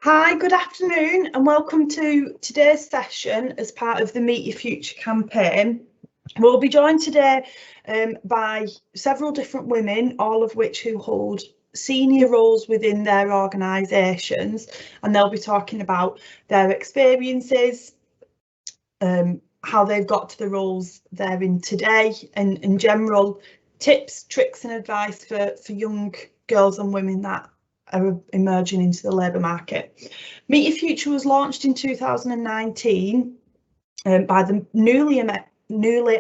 Hi, good afternoon and welcome to today's session as part of the Meet Your Future campaign. We'll be joined today by several different women, all of which who hold senior roles within their organisations, and they'll be talking about their experiences, how they've got to the roles they're in today, and general tips, tricks and advice for young girls and women that are emerging into the labour market. Meet Your Future was launched in 2019 by the newly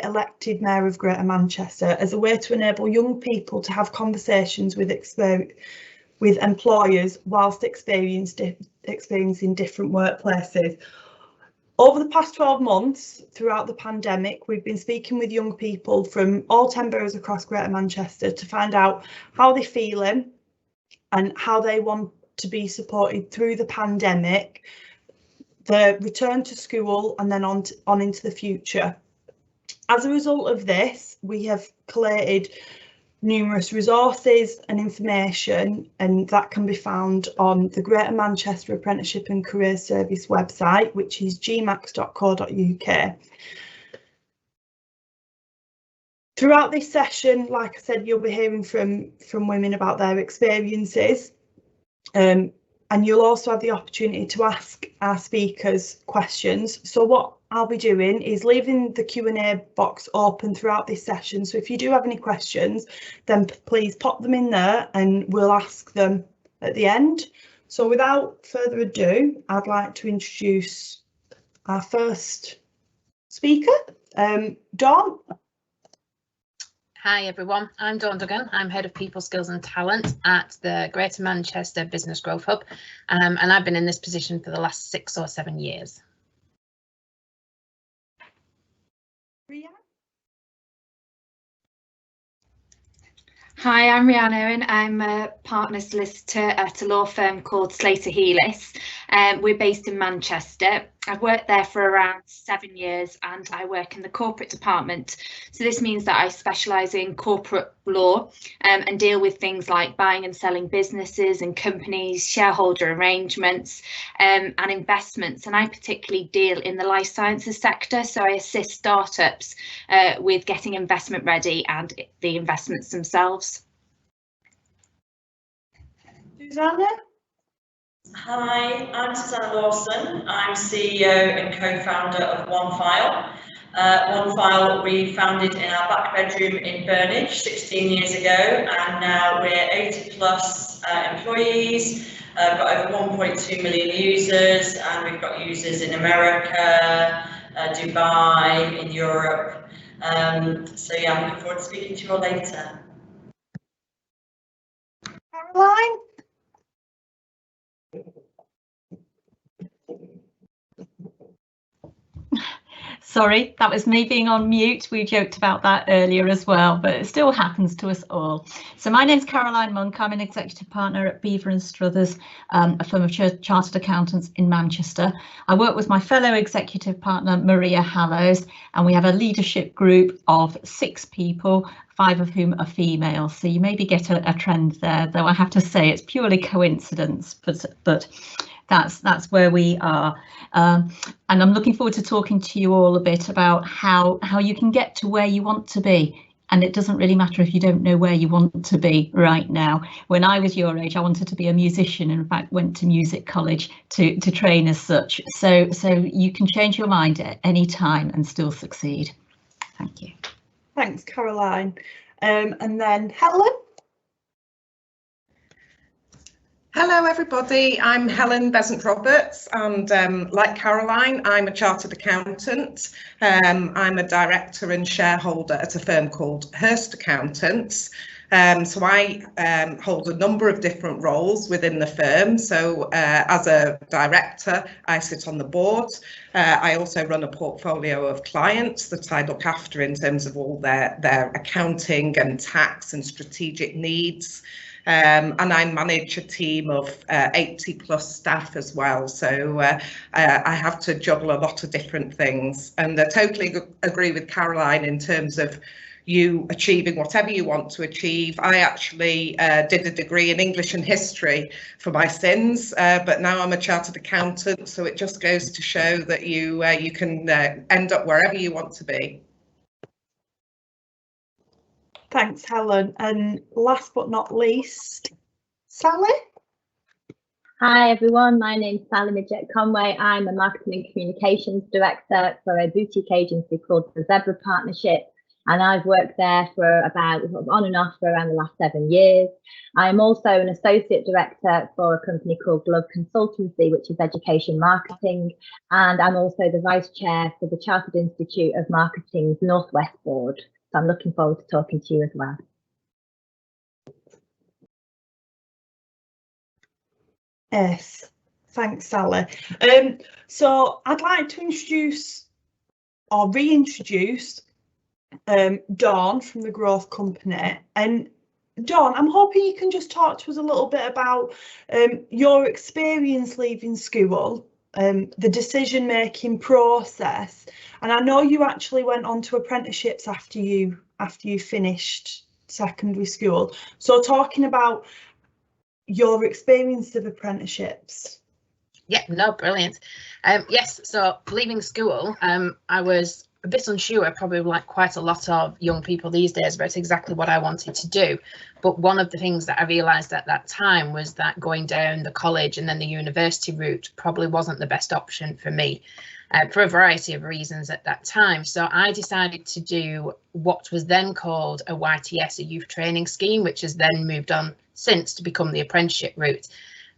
elected Mayor of Greater Manchester as a way to enable young people to have conversations with employers whilst experiencing different workplaces. Over the past 12 months, throughout the pandemic, we've been speaking with young people from all 10 boroughs across Greater Manchester to find out how they're feeling and how they want to be supported through the pandemic, the return to school and then on into the future. As a result of this, we have collated numerous resources and information, and that can be found on the Greater Manchester Apprenticeship and Careers Service website, which is gmacs.co.uk. Throughout this session, like I said, you'll be hearing from women about their experiences, and you'll also have the opportunity to ask our speakers questions. So what I'll be doing is leaving the Q&A box open throughout this session. So if you do have any questions, then please pop them in there and we'll ask them at the end. So without further ado, I'd like to introduce our first speaker, Dawn. Hi everyone, I'm Dawn Duggan. I'm Head of People Skills and Talent at the Greater Manchester Business Growth Hub, and I've been in this position for the last 6 or 7 years. Hi, I'm Rhiannon Owen. I'm a partner solicitor at a law firm called Slater Healis. We're based in Manchester. I've worked there for around 7 years and I work in the corporate department. So this means that I specialise in corporate law and deal with things like buying and selling businesses and companies, shareholder arrangements and investments. And I particularly deal in the life sciences sector. So I assist startups with getting investment ready and the investments themselves. Susanna? Hi, I'm Susanna Lawson. I'm CEO and co-founder of OneFile. OneFile we founded in our back bedroom in Burnage 16 years ago, and now we're 80 plus employees. Got over 1.2 million users, and we've got users in America, Dubai, in Europe. So yeah, I'm looking forward to speaking to you all later. Caroline? Sorry, that was me being on mute. We joked about that earlier as well, but it still happens to us all. So my name's Caroline Monk. I'm an executive partner at Beaver and Struthers, a firm of chartered accountants in Manchester. I work with my fellow executive partner, Maria Hallows, and we have a leadership group of 6 people, 5 of whom are female. So you maybe get a trend there, though I have to say it's purely coincidence, but that's where we are. And I'm looking forward to talking to you all a bit about how you can get to where you want to be. And it doesn't really matter if you don't know where you want to be right now. When I was your age, I wanted to be a musician, and in fact went to music college to train as such. So you can change your mind at any time and still succeed. Thank you. Thanks, Caroline. And then Helen? Hello everybody, I'm Helen Besant-Roberts, and like Caroline, I'm a chartered accountant. I'm a director and shareholder at a firm called Hurst Accountants. So I hold a number of different roles within the firm. So as a director, I sit on the board. I also run a portfolio of clients that I look after in terms of all their accounting and tax and strategic needs. and I manage a team of 80 plus staff as well. So I have to juggle a lot of different things, and I totally agree with Caroline in terms of you achieving whatever you want to achieve. I actually did a degree in English and history for my sins, but now I'm a chartered accountant, so it just goes to show that you can end up wherever you want to be. Thanks, Helen. And last but not least, Sally. Hi everyone, my name's Sally Midget-Conway. I'm a Marketing and Communications Director for a boutique agency called the Zebra Partnership, and I've worked there for about on and off for around the last 7 years. I'm also an Associate Director for a company called Glove Consultancy, which is education marketing, and I'm also the Vice Chair for the Chartered Institute of Marketing's Northwest Board. So I'm looking forward to talking to you as well. Yes, thanks, Sally. So I'd like to introduce or reintroduce Dawn from the Growth Company. And Dawn, I'm hoping you can just talk to us a little bit about your experience leaving school, the decision-making process. And I know you actually went on to apprenticeships after you finished secondary school. So talking about your experience of apprenticeships. Yeah, no, brilliant. Yes, so leaving school, I was a bit unsure, probably like quite a lot of young people these days, about exactly what I wanted to do. But one of the things that I realised at that time was that going down the college and then the university route probably wasn't the best option for me, for a variety of reasons at that time. So I decided to do what was then called a YTS, a youth training scheme, which has then moved on since to become the apprenticeship route.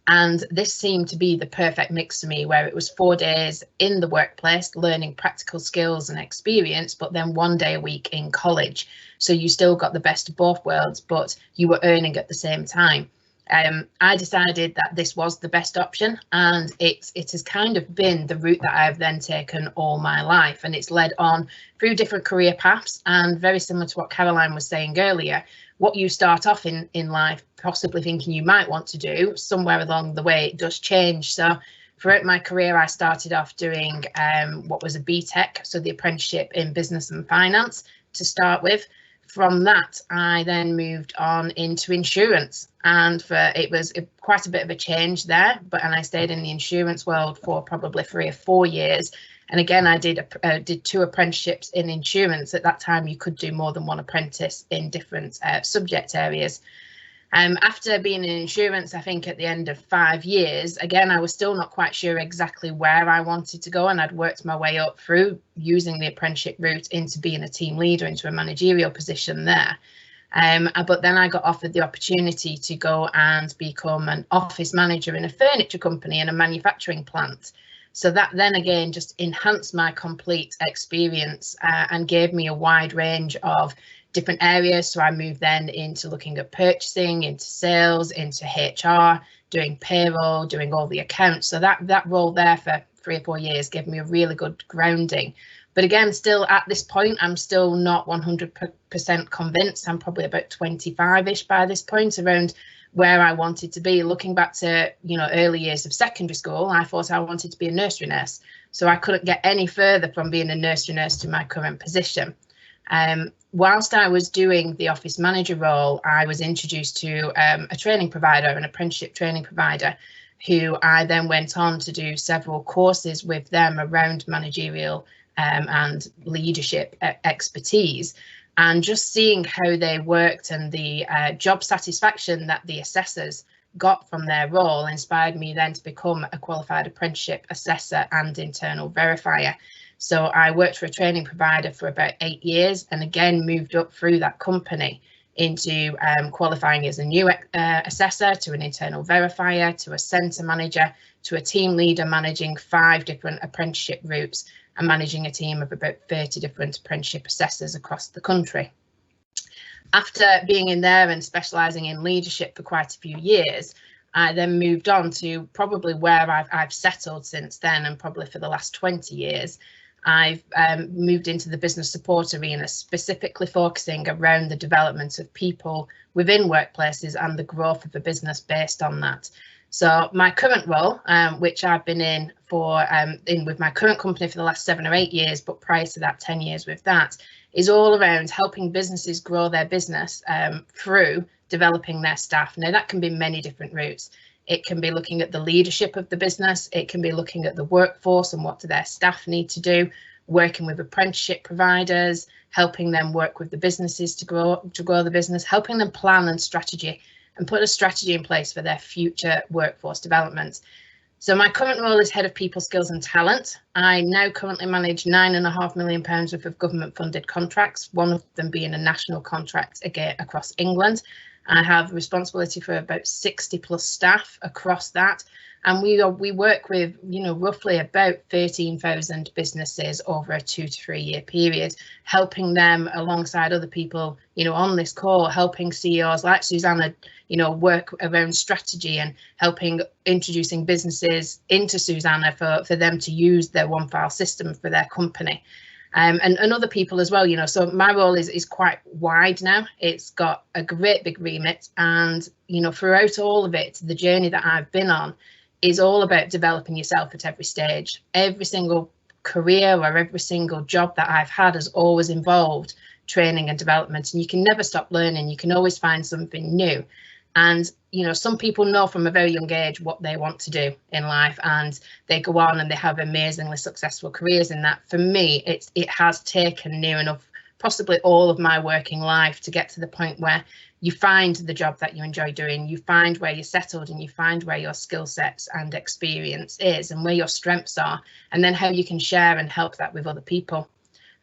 And this seemed to be the perfect mix for me, where it was 4 days in the workplace, learning practical skills and experience, but then 1 day a week in college. So you still got the best of both worlds, but you were earning at the same time. I decided that this was the best option, and it has kind of been the route that I've then taken all my life, and it's led on through different career paths. And very similar to what Caroline was saying earlier, what you start off in life possibly thinking you might want to do, somewhere along the way it does change. So throughout my career, I started off doing what was a BTEC, so the apprenticeship in business and finance to start with. From that, I then moved on into insurance, and it was quite a bit of a change there, and I stayed in the insurance world for probably 3 or 4 years. And again, I did 2 apprenticeships in insurance. At that time, you could do more than 1 apprentice in different subject areas. After being in insurance, I think at the end of 5 years, again, I was still not quite sure exactly where I wanted to go, and I'd worked my way up through using the apprenticeship route into being a team leader, into a managerial position there. But then I got offered the opportunity to go and become an office manager in a furniture company in a manufacturing plant. So that then again just enhanced my complete experience and gave me a wide range of different areas. So I moved then into looking at purchasing, into sales, into HR, doing payroll, doing all the accounts. So that role there for 3 or 4 years gave me a really good grounding. But again, still at this point, I'm still not 100% convinced. I'm probably about 25-ish by this point, around where I wanted to be. Looking back to, early years of secondary school, I thought I wanted to be a nursery nurse. So I couldn't get any further from being a nursery nurse to my current position. Whilst I was doing the office manager role, I was introduced to a training provider, an apprenticeship training provider, who I then went on to do several courses with them around managerial and leadership expertise. And just seeing how they worked and the job satisfaction that the assessors got from their role inspired me then to become a qualified apprenticeship assessor and internal verifier. So I worked for a training provider for about 8 years, and again moved up through that company into qualifying as a new assessor, to an internal verifier, to a centre manager, to a team leader, managing 5 different apprenticeship routes and managing a team of about 30 different apprenticeship assessors across the country. After being in there and specialising in leadership for quite a few years, I then moved on to probably where I've settled since then, and probably for the last 20 years. I've moved into the business support arena, specifically focusing around the development of people within workplaces and the growth of a business based on that. So my current role, which I've been in with my current company for the last 7 or 8 years, but prior to that 10 years with that, is all around helping businesses grow their business through developing their staff. Now that can be many different routes. It can be looking at the leadership of the business. It can be looking at the workforce and what do their staff need to do, working with apprenticeship providers, helping them work with the businesses to grow the business, helping them plan and strategy and put a strategy in place for their future workforce development. So my current role is Head of People Skills and Talent. I now currently manage £9.5 million worth of government funded contracts, one of them being a national contract again across England. I have responsibility for about 60 plus staff across that, and we work with roughly about 13,000 businesses over a 2 to 3 year period, helping them alongside other people on this call, helping CEOs like Susanna work around strategy and helping introducing businesses into Susanna for them to use their one file system for their company. And other people as well, so my role is quite wide now. It's got a great big remit, and throughout all of it, the journey that I've been on is all about developing yourself at every stage. Every single career or every single job that I've had has always involved training and development, and you can never stop learning. You can always find something new. And some people know from a very young age what they want to do in life, and they go on and they have amazingly successful careers in that. For me, it has taken near enough possibly all of my working life to get to the point where you find the job that you enjoy doing, you find where you're settled, and you find where your skill sets and experience is and where your strengths are, and then how you can share and help that with other people.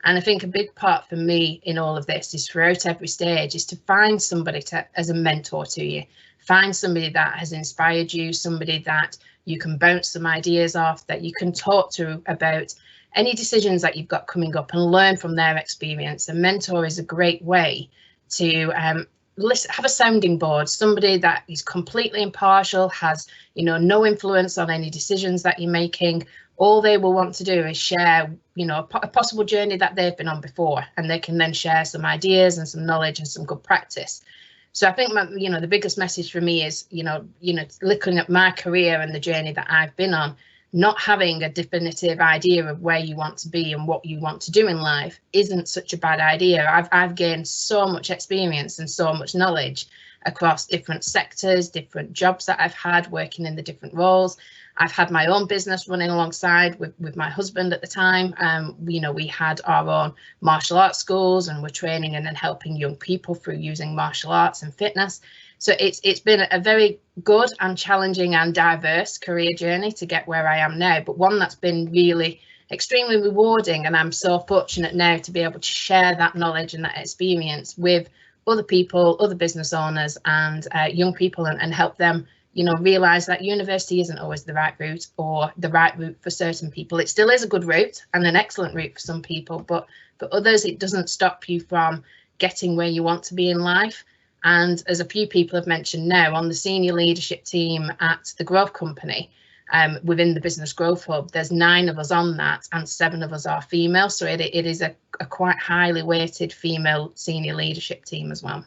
And I think a big part for me in all of this is throughout every stage is to find somebody as a mentor to you. Find somebody that has inspired you, somebody that you can bounce some ideas off, that you can talk to about any decisions that you've got coming up and learn from their experience. A mentor is a great way to have a sounding board, somebody that is completely impartial, has no influence on any decisions that you're making. All they will want to do is share a possible journey that they've been on before, and they can then share some ideas and some knowledge and some good practice. So I think the biggest message for me is looking at my career and the journey that I've been on, not having a definitive idea of where you want to be and what you want to do in life isn't such a bad idea. I've gained so much experience and so much knowledge across different sectors, different jobs that I've had working in the different roles. I've had my own business running alongside with my husband at the time. We had our own martial arts schools, and we're training and then helping young people through using martial arts and fitness. So it's been a very good and challenging and diverse career journey to get where I am now, but one that's been really extremely rewarding. And I'm so fortunate now to be able to share that knowledge and that experience with other people, other business owners and young people, and help them realise that university isn't always the right route or the right route for certain people. It still is a good route and an excellent route for some people, but for others, it doesn't stop you from getting where you want to be in life. And as a few people have mentioned now, on the senior leadership team at the Growth Company, within the Business Growth Hub, there's 9 of us on that, and 7 of us are female. So it is a quite highly weighted female senior leadership team as well.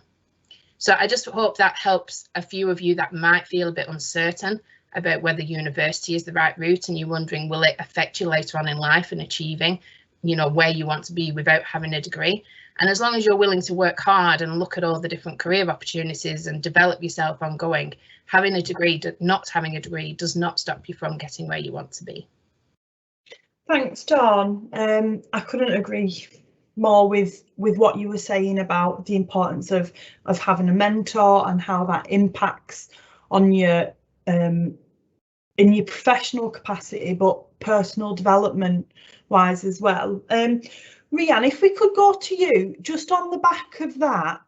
So I just hope that helps a few of you that might feel a bit uncertain about whether university is the right route, and you're wondering, will it affect you later on in life and achieving, where you want to be without having a degree? And as long as you're willing to work hard and look at all the different career opportunities and develop yourself ongoing, having a degree, not having a degree, does not stop you from getting where you want to be. Thanks, Dawn. I couldn't agree more with what you were saying about the importance of having a mentor and how that impacts on your in your professional capacity, but personal development wise as well. Rhiannon, if we could go to you just on the back of that,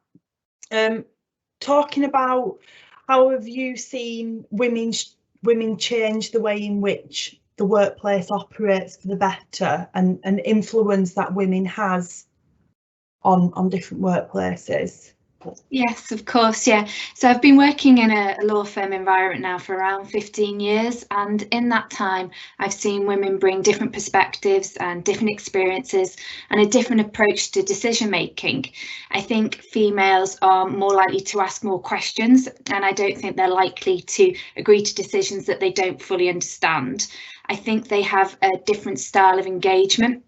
talking about how have you seen women change the way in which the workplace operates for the better, and influence that women has on different workplaces? Yes, of course, yeah. So I've been working in a law firm environment now for around 15 years, and in that time I've seen women bring different perspectives and different experiences and a different approach to decision making. I think females are more likely to ask more questions, and I don't think they're likely to agree to decisions that they don't fully understand. I think they have a different style of engagement,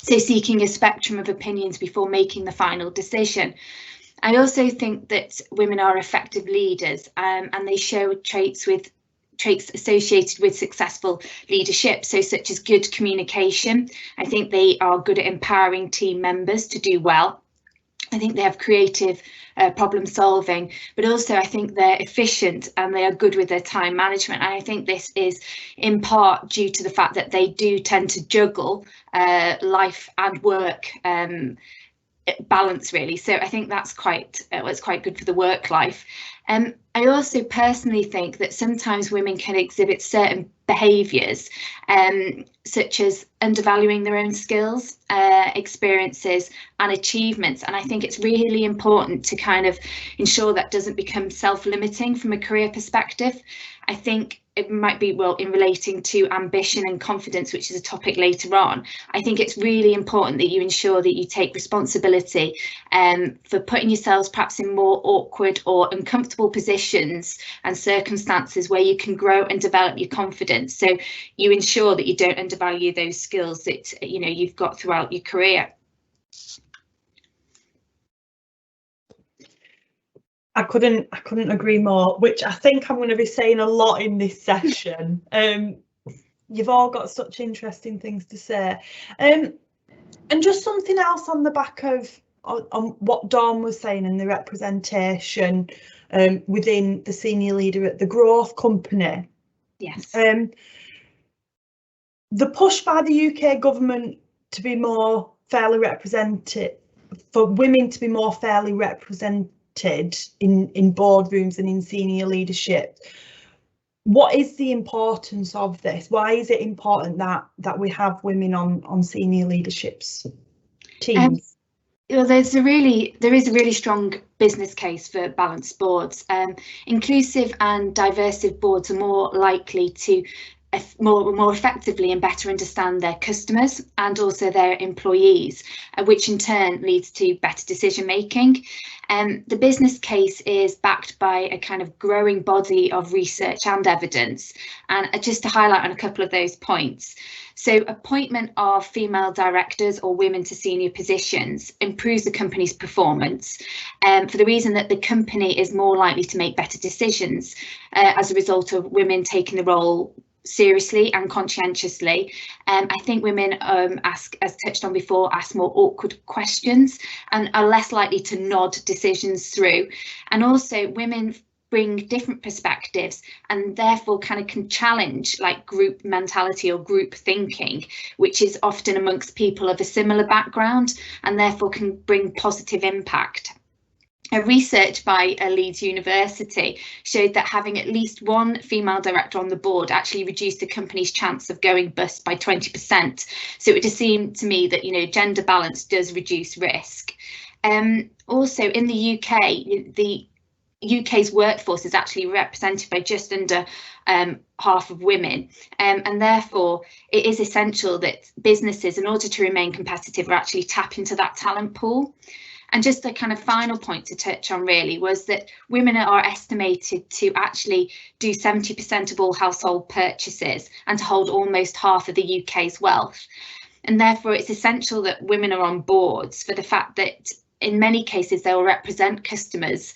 so seeking a spectrum of opinions before making the final decision. I also think that women are effective leaders, and they show traits associated with successful leadership, so such as good communication. I think they are good at empowering team members to do well. I think they have creative problem solving, but also I think they're efficient and they are good with their time management. And I think this is in part due to the fact that they do tend to juggle life and work balance, really. So I think that's quite good for the work life. I also personally think that sometimes women can exhibit certain behaviours, such as undervaluing their own skills, experiences and achievements. And I think it's really important to kind of ensure that doesn't become self-limiting from a career perspective. I think it might be, well, in relating to ambition and confidence, which is a topic later on, I think it's really important that you ensure that you take responsibility for putting yourselves perhaps in more awkward or uncomfortable positions and circumstances where you can grow and develop your confidence. So you ensure that you don't undervalue those skills that you've got throughout your career. I couldn't agree more, which I think I'm going to be saying a lot in this session. You've all got such interesting things to say. And just something else on the back of on what Dawn was saying and the representation within the senior leader at the growth company. Yes. The push by the UK government to be more fairly represented, for women to be more fairly represented in boardrooms and in senior leadership. What is the importance of this? Why is it important that we have women on senior leaderships teams? Well, there is a really strong business case for balanced boards. Inclusive and diverse boards are more likely to more effectively and better understand their customers and also their employees, which in turn leads to better decision making. The business case is backed by a kind of growing body of research and evidence. And just to highlight on a couple of those points. So appointment of female directors or women to senior positions improves the company's performance for the reason that the company is more likely to make better decisions as a result of women taking the role seriously and conscientiously. I think women ask, as touched on before, ask more awkward questions and are less likely to nod decisions through. And also women bring different perspectives and therefore kind of can challenge like group mentality or group thinking, which is often amongst people of a similar background and therefore can bring positive impact. A research by Leeds University showed that having at least one female director on the board actually reduced the company's chance of going bust by 20%. So it just seemed to me that, gender balance does reduce risk. Also in the UK, the UK's workforce is actually represented by just under half of women, and therefore it is essential that businesses, in order to remain competitive, are actually tap into that talent pool. And just the kind of final point to touch on really was that women are estimated to actually do 70% of all household purchases and to hold almost half of the UK's wealth. And therefore it's essential that women are on boards for the fact that in many cases they will represent customers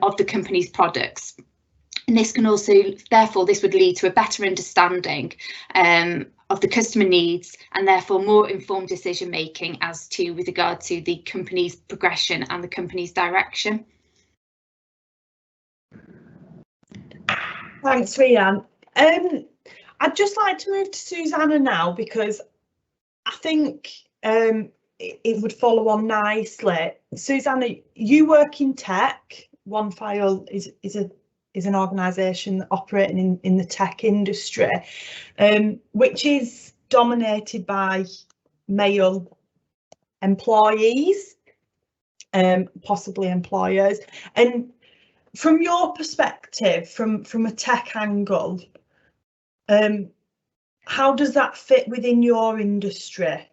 of the company's products. And this can also, therefore, this would lead to a better understanding of the customer needs and therefore more informed decision making as to with regard to the company's progression and the company's direction. Thanks, Rhiannon. I'd just like to move to Susanna now because I think it would follow on nicely. Susanna, you work in tech. One File is an organisation operating in the tech industry, which is dominated by male employees. possibly employers. And from your perspective, from a tech angle, how does that fit within your industry?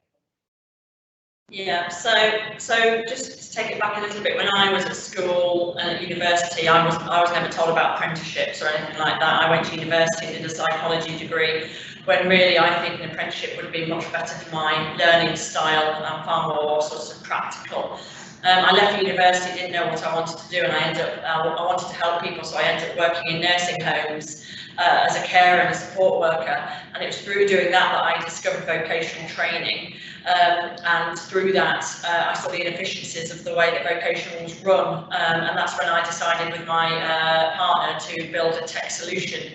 Yeah, so just to take it back a little bit, when I was at school and at university, I was never told about apprenticeships or anything like that. I went to university and did a psychology degree, when really I think an apprenticeship would have been much better for my learning style and far more sort of practical. I left university, didn't know what I wanted to do, and I ended up, I wanted to help people, so I ended up working in nursing homes as a carer and a support worker, and it was through doing that that I discovered vocational training. And through that, I saw the inefficiencies of the way that vocational was run, and that's when I decided with my partner to build a tech solution,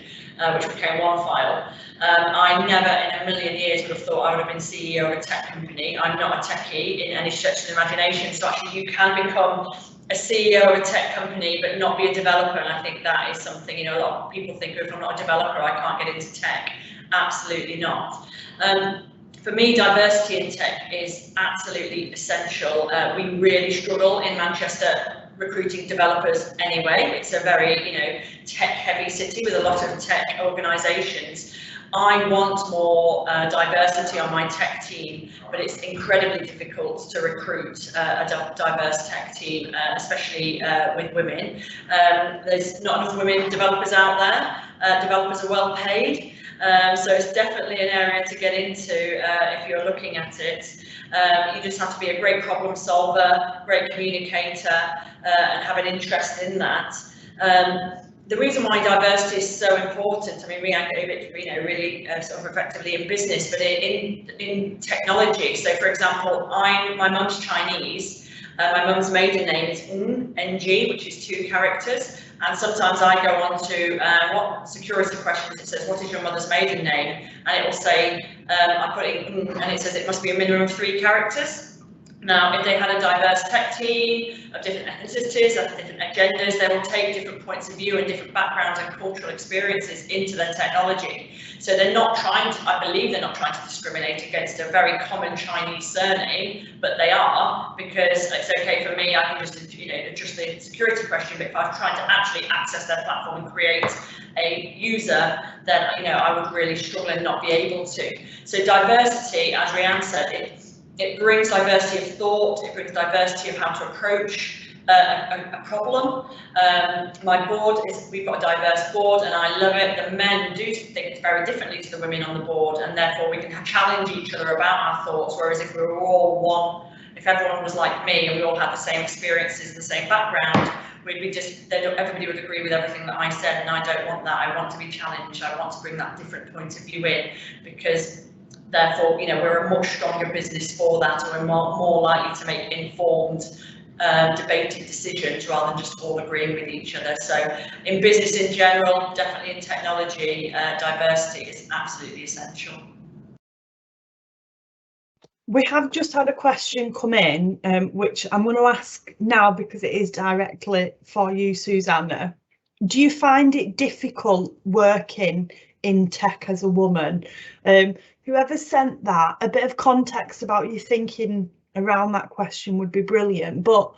which became OneFile. I never in a million years would have thought I would have been CEO of a tech company. I'm not a techie in any stretch of the imagination, so actually you can become a CEO of a tech company but not be a developer, and I think that is something, you know, a lot of people think, if I'm not a developer I can't get into tech. Absolutely not. For me, diversity in tech is absolutely essential. We really struggle in Manchester recruiting developers anyway. It's a very, you know, tech-heavy city with a lot of tech organisations. I want more diversity on my tech team, but it's incredibly difficult to recruit a diverse tech team, especially with women. There's not enough women developers out there. Developers are well paid. So it's definitely an area to get into if you're looking at it. You just have to be a great problem solver, great communicator, and have an interest in that. The reason why diversity is so important, I mean, Rianne gave it, you know, really sort of effectively in business, but in technology. So, for example, my mum's Chinese. My mum's maiden name is NG, which is 2 characters. And sometimes I go on to what security questions, it says, what is your mother's maiden name? And it will say, I put it in, and it says it must be a minimum of 3 characters. Now, if they had a diverse tech team of different ethnicities, of different agendas, they will take different points of view and different backgrounds and cultural experiences into their technology. So they're not trying to, I believe they're not trying to discriminate against a very common Chinese surname, but they are, because it's okay for me, I can just, you know, adjust the security question, but if I'm trying to actually access their platform and create a user, then, you know, I would really struggle and not be able to. So diversity, as Rianne said, it brings diversity of thought, it brings diversity of how to approach a problem. My board we've got a diverse board and I love it. The men do think very differently to the women on the board, and therefore we can challenge each other about our thoughts, whereas if we were all one, if everyone was like me and we all had the same experiences and the same background, we'd be just, everybody would agree with everything that I said, and I don't want that. I want to be challenged. I want to bring that different point of view in, because therefore, you know, we're a much stronger business for that, and we're more likely to make informed, debated decisions rather than just all agreeing with each other. So in business in general, definitely in technology, diversity is absolutely essential. We have just had a question come in, which I'm going to ask now because it is directly for you, Susanna. Do you find it difficult working in tech as a woman? Whoever sent that, a bit of context about your thinking around that question would be brilliant, but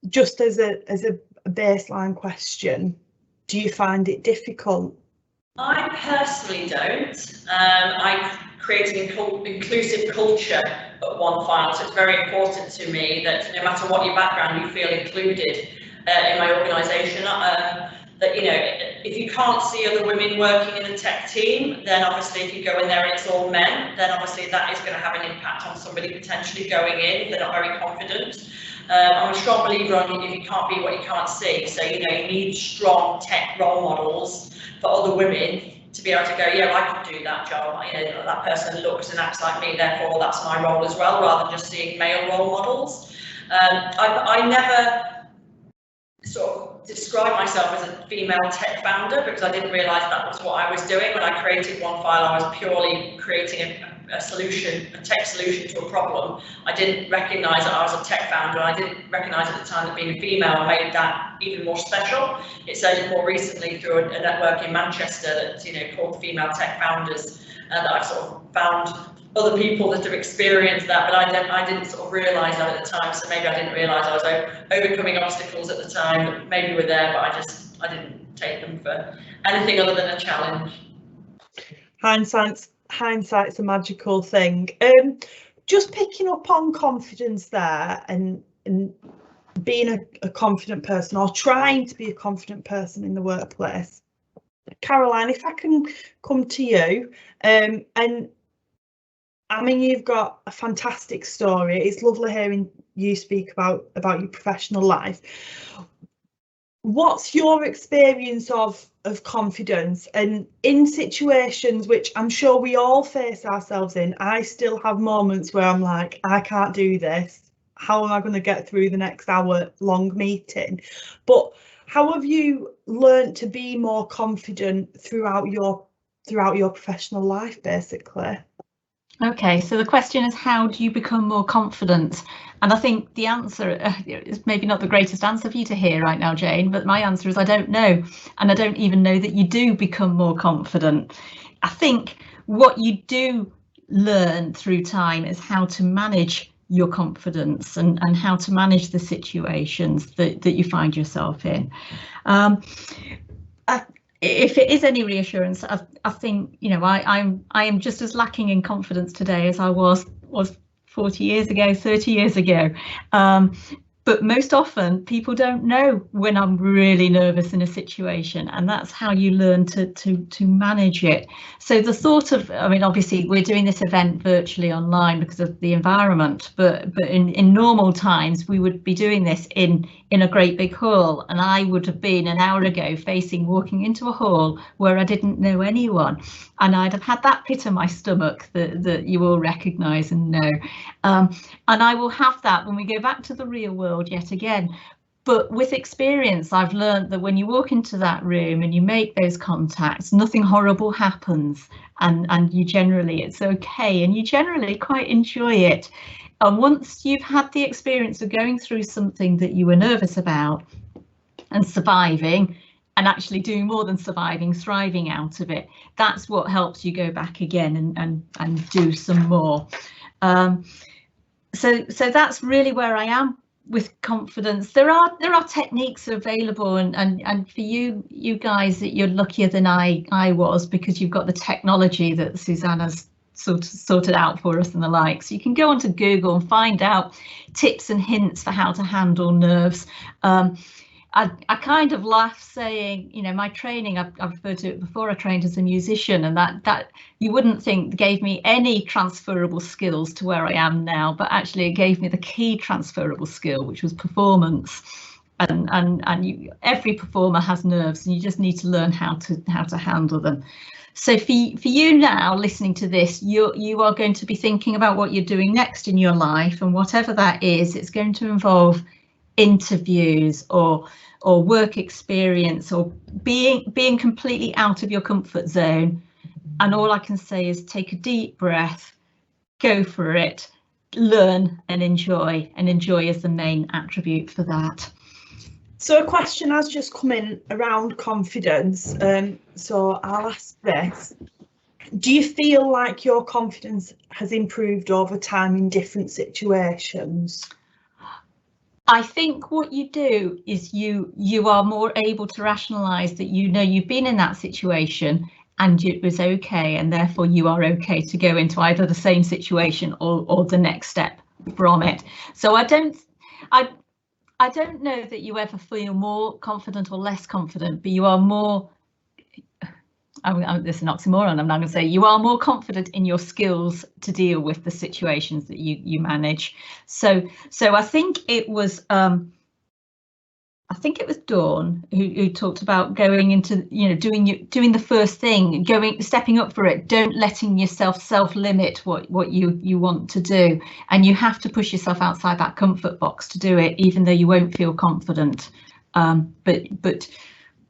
just as a baseline question, do you find it difficult? I personally don't. I create an inclusive culture at OneFile, so it's very important to me that no matter what your background, you feel included in my organisation. That, you know, if you can't see other women working in a tech team, then obviously if you go in there and it's all men, then obviously that is going to have an impact on somebody potentially going in if they're not very confident. I'm a strong believer on if you can't be what you can't see. So, you know, you need strong tech role models for other women to be able to go, yeah, I could do that job. You know, that person looks and acts like me, therefore that's my role as well, rather than just seeing male role models. I never sort of describe myself as a female tech founder because I didn't realise that was what I was doing. When I created OneFile, I was purely creating a solution, a tech solution to a problem. I didn't recognise that I was a tech founder, and I didn't recognise at the time that being a female made that even more special. It's only more recently through a network in Manchester that's, you know, called Female Tech Founders that I've sort of found other people that have experienced that, but I didn't sort of realise that at the time. So maybe I didn't realise I was overcoming obstacles at the time that maybe were there, but I didn't take them for anything other than a challenge. Hindsight's a magical thing. Just picking up on confidence there, and being a confident person, or trying to be a confident person in the workplace. Caroline, if I can come to you, and I mean, you've got a fantastic story. It's lovely hearing you speak about your professional life. What's your experience of confidence, and in situations which I'm sure we all face ourselves in? I still have moments where I'm like, I can't do this. How am I going to get through the next hour-long meeting? But how have you learned to be more confident throughout your professional life, basically? Okay, so the question is, how do you become more confident? And I think the answer is maybe not the greatest answer for you to hear right now, Jane, but my answer is I don't know. And I don't even know that you do become more confident. I think what you do learn through time is how to manage your confidence and how to manage the situations that you find yourself in. If it is any reassurance, I think, you know, I am just as lacking in confidence today as I was 40 years ago, 30 years ago. But most often people don't know when I'm really nervous in a situation, and that's how you learn to manage it. So the thought of, I mean, obviously we're doing this event virtually online because of the environment, but in normal times we would be doing this in a great big hall, and I would have been an hour ago walking into a hall where I didn't know anyone, and I'd have had that pit in my stomach that you all recognise and know. And I will have that when we go back to the real world yet again. But with experience, I've learned that when you walk into that room and you make those contacts, nothing horrible happens, and you generally, it's okay, and you generally quite enjoy it. And once you've had the experience of going through something that you were nervous about and surviving, and actually doing more than surviving, thriving out of it, that's what helps you go back again and do some more. So that's really where I am with confidence. There are techniques available, and for you guys, that you're luckier than I was, because you've got the technology that Susanna's sorted out for us and the like. So you can go onto Google and find out tips and hints for how to handle nerves. I kind of laugh saying, you know, my training, I've referred to it before, I trained as a musician, and that you wouldn't think gave me any transferable skills to where I am now, but actually it gave me the key transferable skill, which was performance. And every performer has nerves, and you just need to learn how to handle them. So for you now listening to this, you are going to be thinking about what you're doing next in your life, and whatever that is, it's going to involve interviews or work experience, or being completely out of your comfort zone. And all I can say is take a deep breath, go for it, learn and enjoy is the main attribute for that. So a question has just come in around confidence, so I'll ask this. Do you feel like your confidence has improved over time in different situations? I think what you do is you are more able to rationalise that you know you've been in that situation and it was okay, and therefore you are okay to go into either the same situation or the next step from it. So I don't know that you ever feel more confident or less confident, but you are more, this is an oxymoron, I'm now going to say, you are more confident in your skills to deal with the situations that you manage. So I think it was Dawn who talked about going into, you know, doing the first thing, stepping up for it, don't letting yourself self-limit what you want to do, and you have to push yourself outside that comfort box to do it, even though you won't feel confident.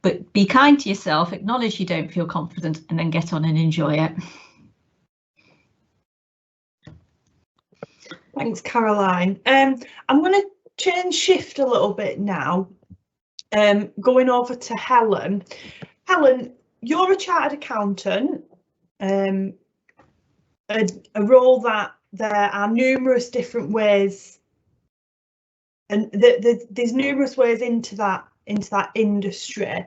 But be kind to yourself, acknowledge you don't feel confident, and then get on and enjoy it. Thanks, Caroline. I'm going to shift a little bit now, going over to Helen. Helen, you're a chartered accountant. a role that there are numerous different ways, and there's numerous ways into that industry.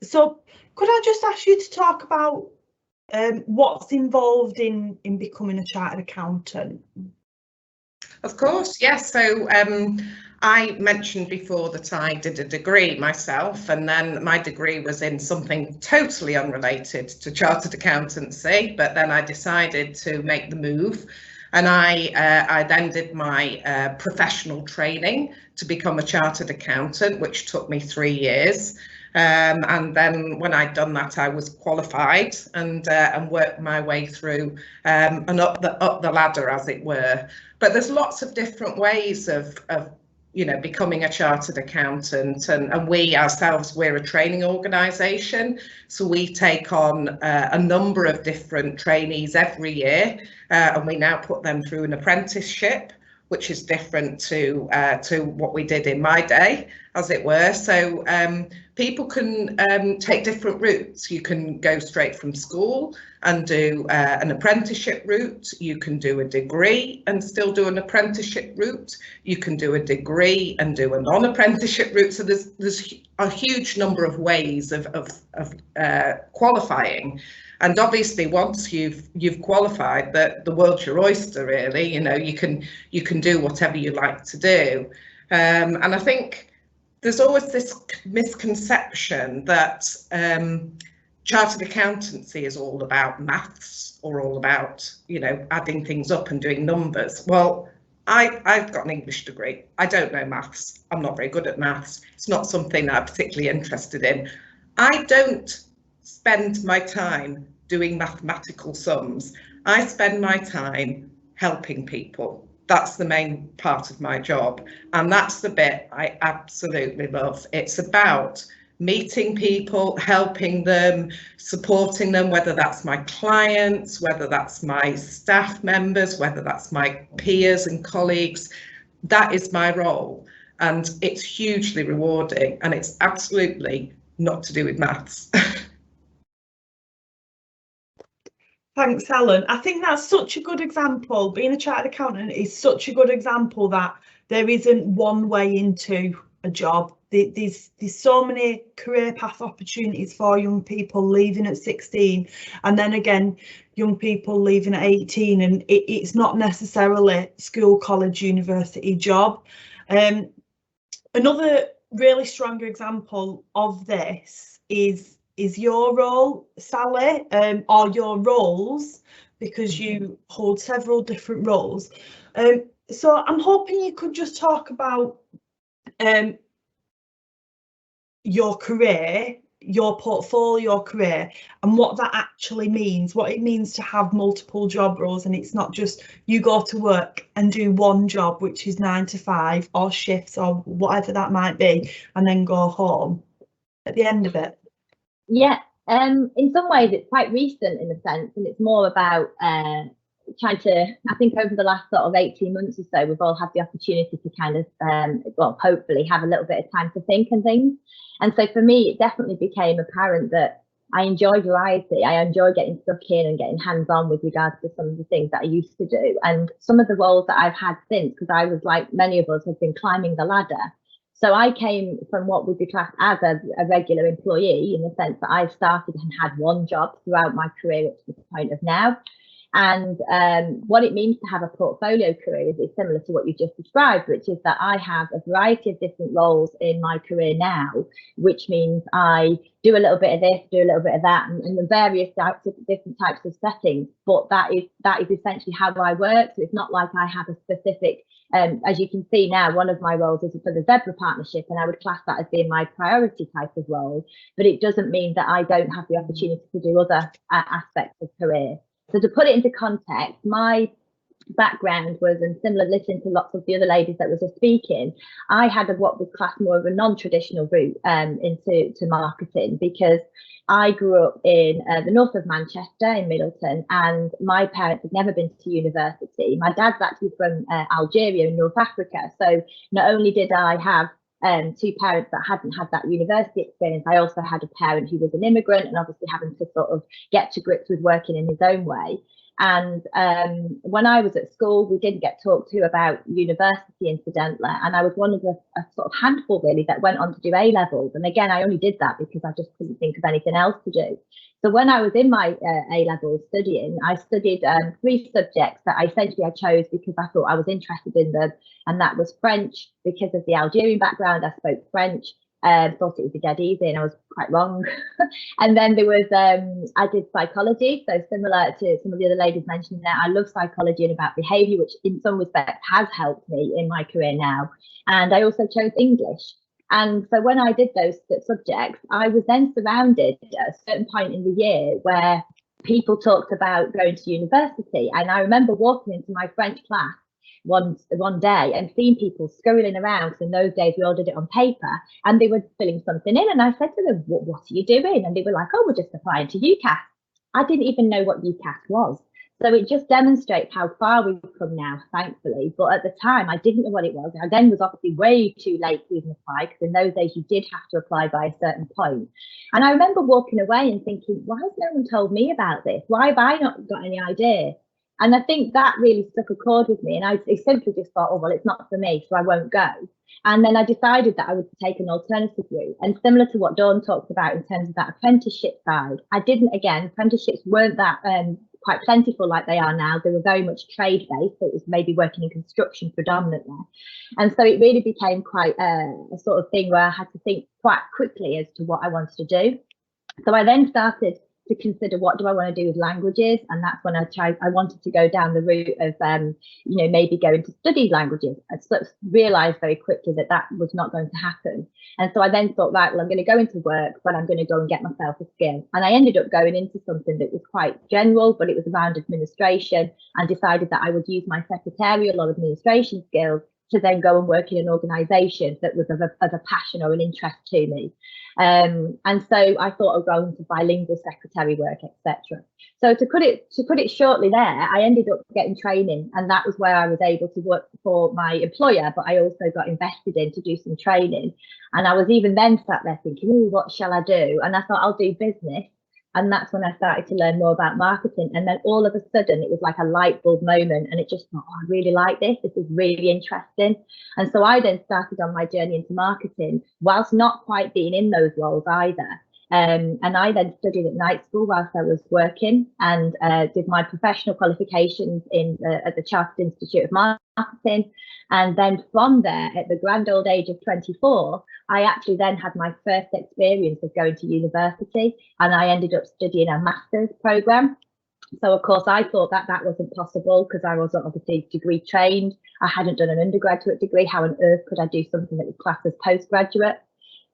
So could I just ask you to talk about what's involved in becoming a chartered accountant? Of course, yes. So I mentioned before that I did a degree myself, and then my degree was in something totally unrelated to chartered accountancy, but then I decided to make the move, and I then did my professional training to become a chartered accountant, which took me 3 years. And then when I'd done that, I was qualified and worked my way through and up the ladder, as it were. But there's lots of different ways of becoming a chartered accountant, and we ourselves, we're a training organisation, so we take on a number of different trainees every year, and we now put them through an apprenticeship, which is different to what we did in my day, as it were. So people can take different routes. You can go straight from school and do an apprenticeship route. You can do a degree and still do an apprenticeship route. You can do a degree and do a non-apprenticeship route. So there's a huge number of ways of qualifying. And obviously, once you've qualified, the world's your oyster, really. You can do whatever you like to do. And I think there's always this misconception that chartered accountancy is all about maths, or all about adding things up and doing numbers. Well, I've got an English degree. I don't know maths. I'm not very good at maths. It's not something that I'm particularly interested in. I don't spend my time doing mathematical sums. I spend my time helping people. That's the main part of my job, and that's the bit I absolutely love. It's about meeting people, helping them, supporting them, whether that's my clients, whether that's my staff members, whether that's my peers and colleagues. That is my role, and it's hugely rewarding, and it's absolutely not to do with maths. Thanks, Helen. I think that's such a good example. Being a chartered accountant is such a good example that there isn't one way into a job. There's so many career path opportunities for young people leaving at 16, and then again young people leaving at 18, and it's not necessarily school, college, university job. Another really strong example of this is your role, Sally, or your roles, because you hold several different roles. So I'm hoping you could just talk about your career, your portfolio career, and what that actually means, what it means to have multiple job roles, and it's not just you go to work and do one job, which is 9 to 5 or shifts or whatever that might be, and then go home at the end of it. Yeah, in some ways it's quite recent in a sense, and it's more about trying to, I think over the last sort of 18 months or so, we've all had the opportunity to kind of, well, hopefully have a little bit of time to think and things. And so for me, it definitely became apparent that I enjoy variety. I enjoy getting stuck in and getting hands-on with regards to some of the things that I used to do. And some of the roles that I've had since, because I was like many of us, have been climbing the ladder. So I came from what would be classed as a regular employee, in the sense that I started and had one job throughout my career up to the point of now. And what it means to have a portfolio career is similar to what you just described, which is that I have a variety of different roles in my career now, which means I do a little bit of this, do a little bit of that, and the various different types of settings. But that is essentially how I work. So it's not like I have a specific, as you can see now, one of my roles is for the Zebra Partnership, and I would class that as being my priority type of role. But it doesn't mean that I don't have the opportunity to do other aspects of career. So to put it into context, my background was, and similar, listening to lots of the other ladies that were just speaking, I had what was classed more of a non-traditional route into marketing, because I grew up in the north of Manchester in Middleton, and my parents had never been to university. My dad's actually from Algeria in North Africa. So not only did I have two parents that hadn't had that university experience, I also had a parent who was an immigrant and obviously having to sort of get to grips with working in his own way. And when I was at school, we didn't get talked to about university, incidentally, and I was one of a sort of handful really that went on to do A-levels. And again, I only did that because I just couldn't think of anything else to do. So when I was in my A-levels studying, I studied 3 subjects that I chose because I thought I was interested in them, and that was French because of the Algerian background. I spoke French. Thought it would be dead easy, and I was quite wrong. And then there was I did psychology, so similar to some of the other ladies mentioning that, I love psychology and about behaviour, which in some respects has helped me in my career now. And I also chose English. And so when I did those subjects, I was then surrounded at a certain point in the year where people talked about going to university, and I remember walking into my French class one day and seeing people scurrying around, because in those days we all did it on paper, and they were filling something in, and I said to them, what are you doing? And they were like, oh, we're just applying to UCAS. I didn't even know what UCAS was. So it just demonstrates how far we've come now, thankfully. But at the time, I didn't know what it was. I then was obviously way too late to even apply, because in those days you did have to apply by a certain point. And I remember walking away and thinking, why has no one told me about this? Why have I not got any idea? And I think that really struck a chord with me. And I simply just thought, oh, well, it's not for me, so I won't go. And then I decided that I would take an alternative route. And similar to what Dawn talked about in terms of that apprenticeship side, apprenticeships weren't that quite plentiful like they are now. They were very much trade-based, so it was maybe working in construction predominantly. And so it really became quite a sort of thing where I had to think quite quickly as to what I wanted to do. So I then started to consider, what do I want to do with languages? And that's when I wanted to go down the route of maybe going to study languages. I sort of realized very quickly that that was not going to happen. And so I then thought, right, well, I'm going to go into work, but I'm going to go and get myself a skill. And I ended up going into something that was quite general, but it was around administration, and decided that I would use my secretarial or administration skills to then go and work in an organisation that was of a passion or an interest to me. And so I thought of going to bilingual secretary work, etc. So to put it shortly there, I ended up getting training, and that was where I was able to work for my employer, but I also got invested in to do some training. And I was even then sat there thinking, oh, what shall I do? And I thought, I'll do business. And that's when I started to learn more about marketing. And then all of a sudden, it was like a light bulb moment. And it just thought, oh, I really like this. This is really interesting. And so I then started on my journey into marketing, whilst not quite being in those roles either. And I then studied at night school whilst I was working, and did my professional qualifications at the Chartered Institute of Marketing. And then from there, at the grand old age of 24, I actually then had my first experience of going to university, and I ended up studying a master's programme. So, of course, I thought that wasn't possible because I wasn't obviously degree trained. I hadn't done an undergraduate degree. How on earth could I do something that was classed as postgraduate?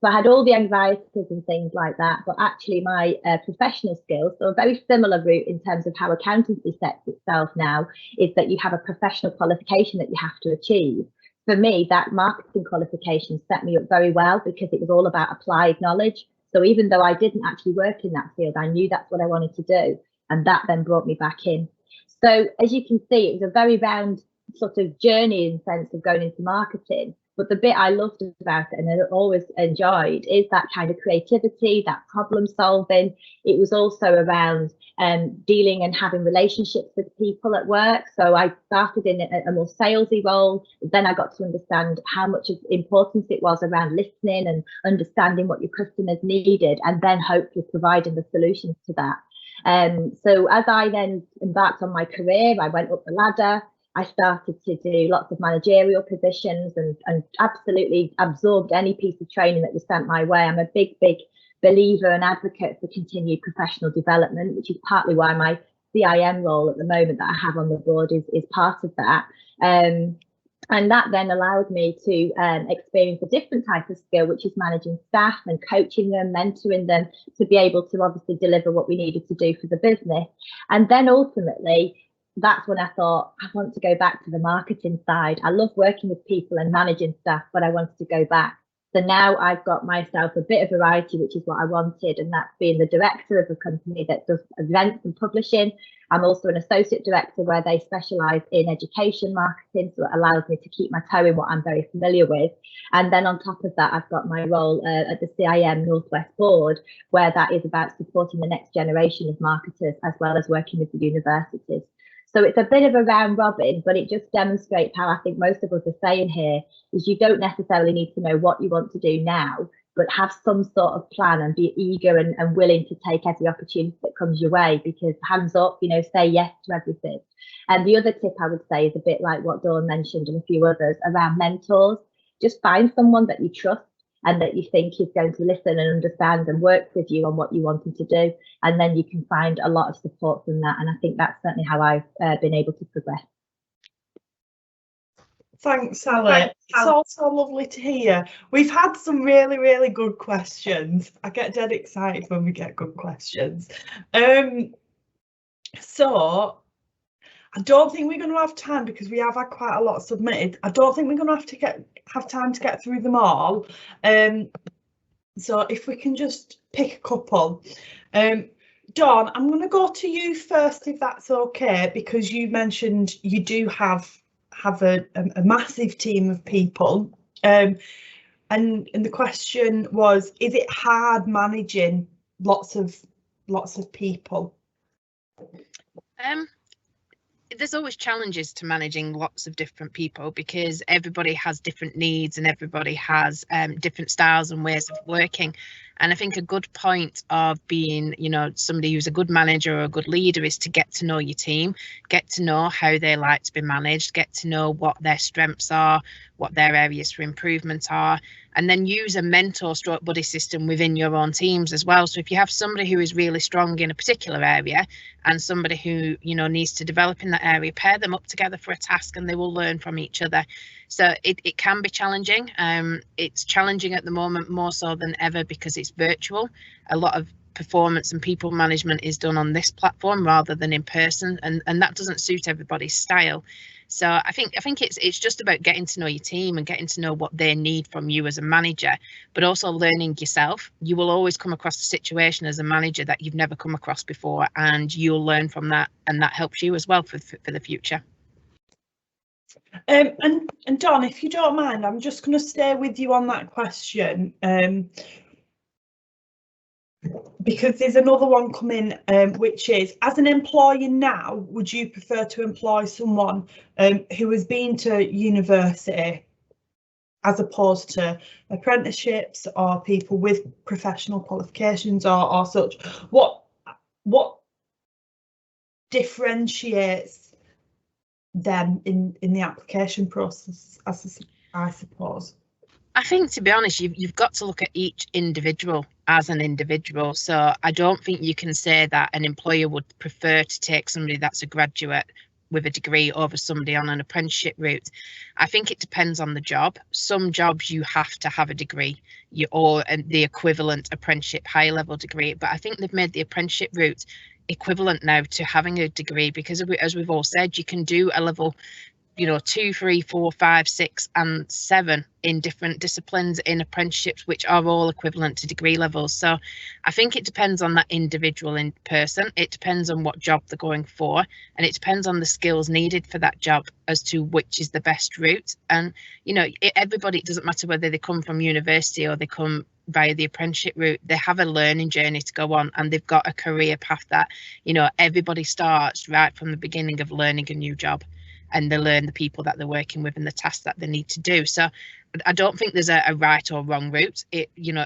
So I had all the anxieties and things like that, but actually my professional skills, so a very similar route in terms of how accountancy sets itself now, is that you have a professional qualification that you have to achieve. For me, that marketing qualification set me up very well because it was all about applied knowledge. So even though I didn't actually work in that field, I knew that's what I wanted to do. And that then brought me back in. So as you can see, it was a very round sort of journey in the sense of going into marketing. But the bit I loved about it, and I always enjoyed, is that kind of creativity, that problem solving. It was also around dealing and having relationships with people at work. So I started in a more salesy role. Then I got to understand how much of importance it was around listening and understanding what your customers needed, and then hopefully providing the solutions to that. So as I then embarked on my career, I went up the ladder. I started to do lots of managerial positions and absolutely absorbed any piece of training that was sent my way. I'm a big believer and advocate for continued professional development, which is partly why my CIM role at the moment that I have on the board is part of that. And that then allowed me to experience a different type of skill, which is managing staff and coaching them, mentoring them to be able to obviously deliver what we needed to do for the business. And then ultimately, that's when I thought, I want to go back to the marketing side. I love working with people and managing staff, but I wanted to go back. So now I've got myself a bit of variety, which is what I wanted, and that's being the director of a company that does events and publishing. I'm also an associate director where they specialise in education marketing, so it allows me to keep my toe in what I'm very familiar with. And then on top of that, I've got my role at the CIM Northwest Board, where that is about supporting the next generation of marketers, as well as working with the universities. So it's a bit of a round robin, but it just demonstrates how I think most of us are saying here is you don't necessarily need to know what you want to do now, but have some sort of plan and be eager and willing to take every opportunity that comes your way, because hands up, you know, say yes to everything. And the other tip I would say is a bit like what Dawn mentioned and a few others around mentors. Just find someone that you trust and that you think is going to listen and understand and work with you on what you wanted to do. And then you can find a lot of support from that. And I think that's certainly how I've been able to progress. Thanks, Sally. It's also lovely to hear. We've had some really, really good questions. I get dead excited when we get good questions. So I don't think we're going to have time, because we have had quite a lot submitted. I don't think we're going to have time to get through them all. So if we can just pick a couple. Dawn, I'm going to go to you first, if that's okay, because you mentioned you do have a massive team of people. And the question was, is it hard managing lots of people? There's always challenges to managing lots of different people, because everybody has different needs and everybody has different styles and ways of working. And I think a good point of being, you know, somebody who's a good manager or a good leader is to get to know your team, get to know how they like to be managed, get to know what their strengths are, what their areas for improvement are, and then use a mentor stroke buddy system within your own teams as well. So if you have somebody who is really strong in a particular area and somebody who, you know, needs to develop in that area, pair them up together for a task and they will learn from each other. So it can be challenging. It's challenging at the moment more so than ever because it's virtual. A lot of performance and people management is done on this platform rather than in person, and that doesn't suit everybody's style. So I think it's just about getting to know your team and getting to know what they need from you as a manager, but also learning yourself. You will always come across a situation as a manager that you've never come across before, and you'll learn from that, and that helps you as well for the future. And Dawn, if you don't mind, I'm just going to stay with you on that question, because there's another one coming, which is, as an employer now, would you prefer to employ someone who has been to university as opposed to apprenticeships or people with professional qualifications or such? What differentiates them in the application process, I suppose? I think, to be honest, you've got to look at each individual as an individual. So I don't think you can say that an employer would prefer to take somebody that's a graduate with a degree over somebody on an apprenticeship route. I think it depends on the job. Some jobs you have to have a degree or the equivalent apprenticeship high level degree, but I think they've made the apprenticeship route equivalent now to having a degree, because as we've all said, you can do a level, you know, 2, 3, 4, 5, 6 and 7 in different disciplines in apprenticeships, which are all equivalent to degree levels. So I think it depends on that individual in person. It depends on what job they're going for, and it depends on the skills needed for that job as to which is the best route. And, you know, everybody, it doesn't matter whether they come from university or they come via the apprenticeship route, they have a learning journey to go on, and they've got a career path that, you know, everybody starts right from the beginning of learning a new job, and they learn the people that they're working with and the tasks that they need to do. So I don't think there's a right or wrong route. It, you know,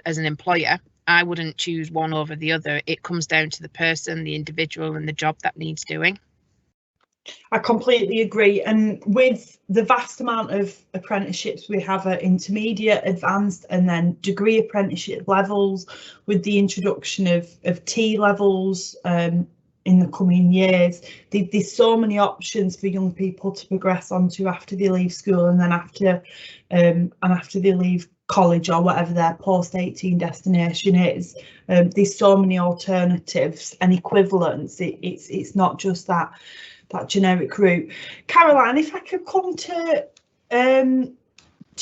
as an employer, I wouldn't choose one over the other. It comes down to the person, the individual, and the job that needs doing. I completely agree. And with the vast amount of apprenticeships we have at intermediate, advanced, and then degree apprenticeship levels, with the introduction of T levels in the coming years, there's so many options for young people to progress onto after they leave school, and then after they leave college or whatever their post-18 destination is. There's so many alternatives and equivalents. It's not just that generic route. Caroline, if I could come to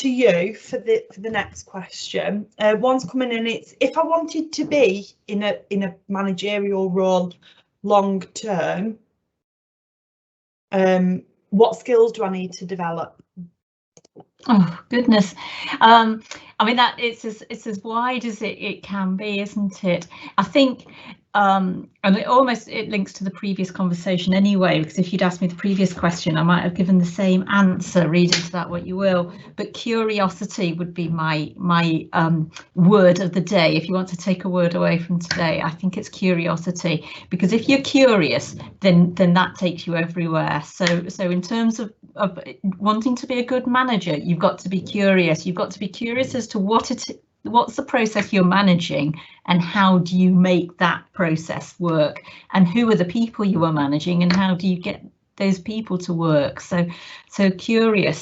you for the next question. One's coming in. It's, if I wanted to be in a managerial role long term, what skills do I need to develop? Oh goodness, I mean that it's as wide as it can be, isn't it? I think, and it links to the previous conversation anyway, because if you'd asked me the previous question, I might have given the same answer. Read into that what you will, but curiosity would be my word of the day. If you want to take a word away from today, I think it's curiosity, because if you're curious, then that takes you everywhere. So in terms of wanting to be a good manager, you've got to be curious. You've got to be curious as to what's the process you're managing, and how do you make that process work, and who are the people you are managing, and how do you get those people to work. So curious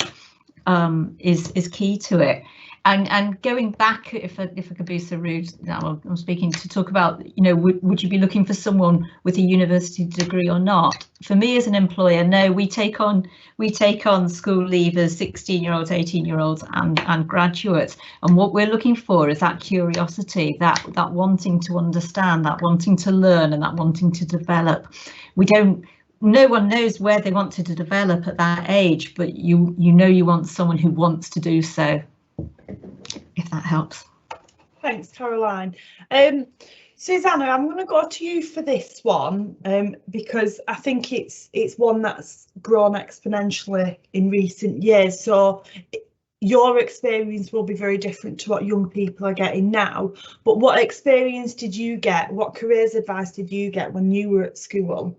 is key to it. And going back, if I could be so rude, now I'm speaking to talk about, you know, would you be looking for someone with a university degree or not? For me as an employer, no, we take on school leavers, 16-year-olds, 18-year-olds and graduates. And what we're looking for is that curiosity, that wanting to understand, that wanting to learn, and that wanting to develop. No one knows where they want to develop at that age, but you know you want someone who wants to do so. If that helps. Thanks, Caroline. Susanna, I'm going to go to you for this one, because I think it's one that's grown exponentially in recent years. So your experience will be very different to what young people are getting now. But what experience did you get? What careers advice did you get when you were at school?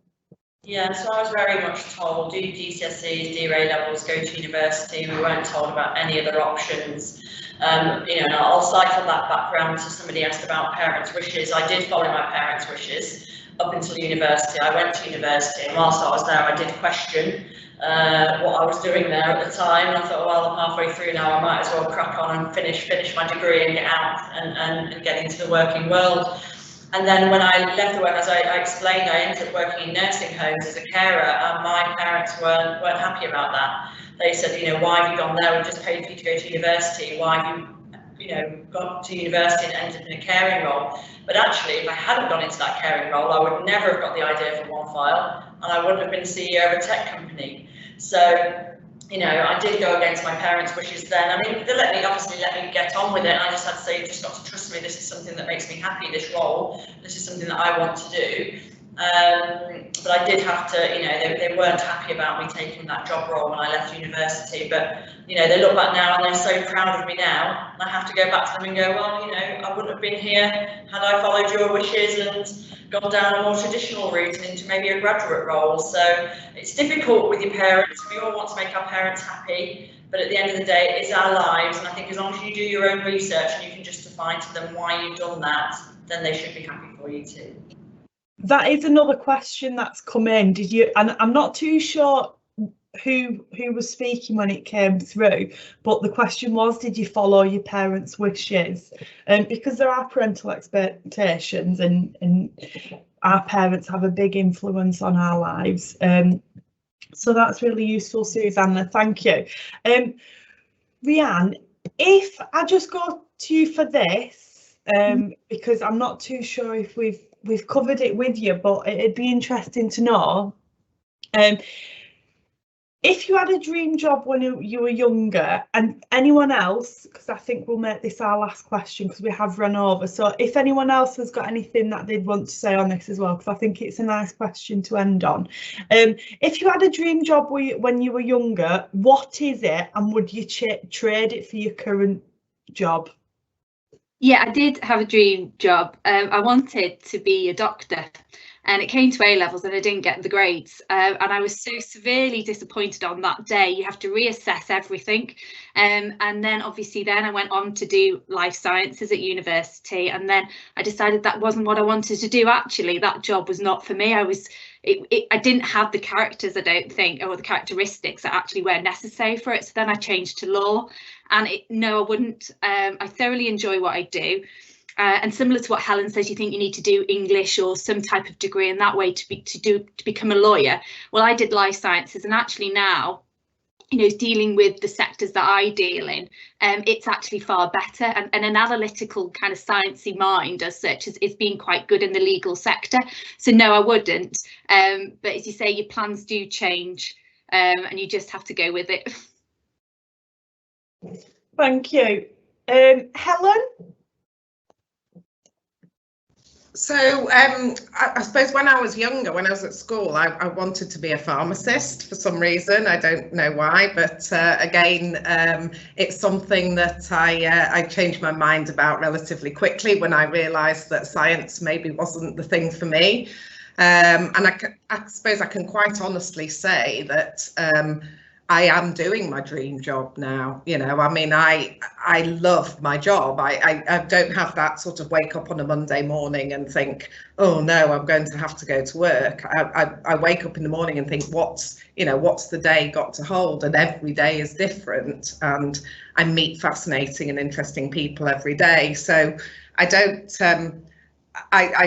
Yeah, so I was very much told, do GCSEs, do A levels, go to university. We weren't told about any other options. You know, I'll cycle that back around to somebody asked about parents' wishes. I did follow my parents' wishes up until university. I went to university, and whilst I was there, I did question what I was doing there at the time. And I thought, well, I'm halfway through now, I might as well crack on and finish my degree and get out and get into the working world. And then when I left the work, as I explained, I ended up working in nursing homes as a carer, and my parents weren't happy about that. They said, you know, why have you gone there? We just paid for you to go to university. Why have you know, gone to university and ended in a caring role? But actually, if I hadn't gone into that caring role, I would never have got the idea for One File, and I wouldn't have been CEO of a tech company. So, you know, I did go against my parents' wishes then. I mean, they obviously let me get on with it, and I just had to say, you've just got to trust me, this is something that makes me happy, this role, this is something that I want to do. But I did have to, you know, they weren't happy about me taking that job role when I left university, but, you know, they look back now and they're so proud of me now, and I have to go back to them and go, well, you know, I wouldn't have been here had I followed your wishes and gone down a more traditional route and into maybe a graduate role. So it's difficult with your parents. We all want to make our parents happy, but at the end of the day, it's our lives, and I think as long as you do your own research and you can justify to them why you've done that, then they should be happy for you too. That is another question that's come in. Did you? And I'm not too sure who was speaking when it came through, but the question was, did you follow your parents' wishes? Because there are parental expectations, and our parents have a big influence on our lives. So that's really useful, Susanna. Thank you. Rhiann, if I just go to you for this, because I'm not too sure if we've covered it with you, but it'd be interesting to know. If you had a dream job when you were younger, and anyone else, because I think we'll make this our last question because we have run over. So if anyone else has got anything that they'd want to say on this as well, because I think it's a nice question to end on. If you had a dream job when you were younger, what is it, and would you trade it for your current job? Yeah, I did have a dream job. I wanted to be a doctor, and it came to A levels and I didn't get the grades. And I was so severely disappointed on that day. You have to reassess everything. And then obviously then I went on to do life sciences at university, and then I decided that wasn't what I wanted to do. Actually, that job was not for me. I didn't have the characters, I don't think, or the characteristics that actually were necessary for it. So then I changed to law, and no, I wouldn't. I thoroughly enjoy what I do. And similar to what Helen says, you think you need to do English or some type of degree in that way to become a lawyer. Well, I did life sciences, and actually now dealing with the sectors that I deal in, it's actually far better, and an analytical kind of sciencey mind as such is being quite good in the legal sector. So no, I wouldn't, but as you say, your plans do change, and you just have to go with it. Thank you. Helen? So I suppose when I was younger, when I was at school, I wanted to be a pharmacist for some reason. I don't know why, but again, it's something that I changed my mind about relatively quickly when I realised that science maybe wasn't the thing for me. And I suppose I can quite honestly say that I am doing my dream job now. I mean, I love my job. I don't have that sort of wake up on a Monday morning and think, oh no, I'm going to have to go to work. I wake up in the morning and think, what's the day got to hold? And every day is different, and I meet fascinating and interesting people every day. So I don't. I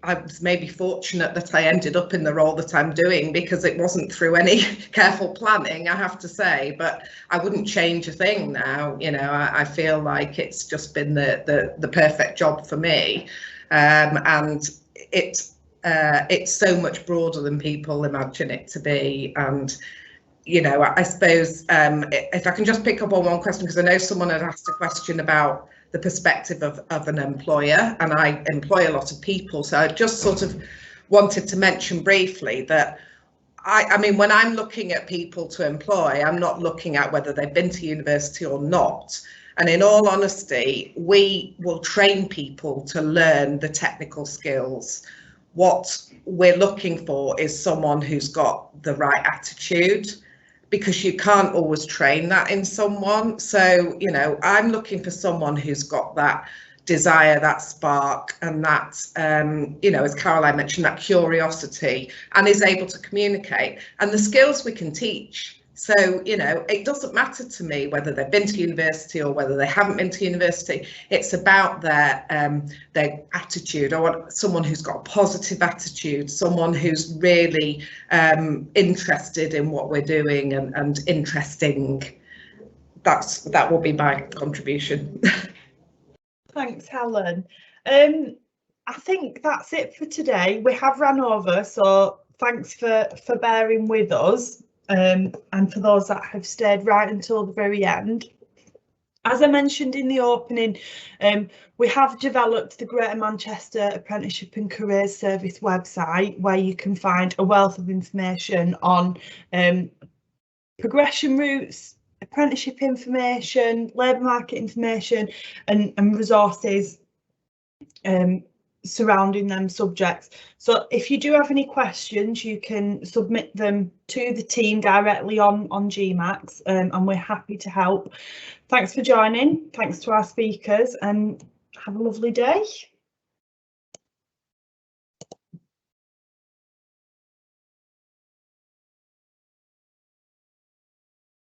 was maybe fortunate that I ended up in the role that I'm doing, because it wasn't through any careful planning, I have to say, but I wouldn't change a thing now. I feel like it's just been the perfect job for me, and it's so much broader than people imagine it to be. And I suppose if I can just pick up on one question, because I know someone had asked a question about the perspective of an employer, and I employ a lot of people, so I just sort of wanted to mention briefly that I mean, when I'm looking at people to employ, I'm not looking at whether they've been to university or not. And in all honesty, we will train people to learn the technical skills. What we're looking for is someone who's got the right attitude, because you can't always train that in someone. So, I'm looking for someone who's got that desire, that spark, and that, as Caroline mentioned, that curiosity, and is able to communicate. And the skills we can teach. So, it doesn't matter to me whether they've been to university or whether they haven't been to university. It's about their attitude. I want someone who's got a positive attitude, someone who's really interested in what we're doing and interesting. That will be my contribution. Thanks, Helen. I think that's it for today. We have ran over, so thanks for bearing with us. And for those that have stayed right until the very end. As I mentioned in the opening, we have developed the Greater Manchester Apprenticeship and Careers Service website, where you can find a wealth of information on progression routes, apprenticeship information, labour market information, and resources surrounding them subjects. So if you do have any questions, you can submit them to the team directly on GMACS, and we're happy to help. Thanks for joining. Thanks to our speakers, and have a lovely day.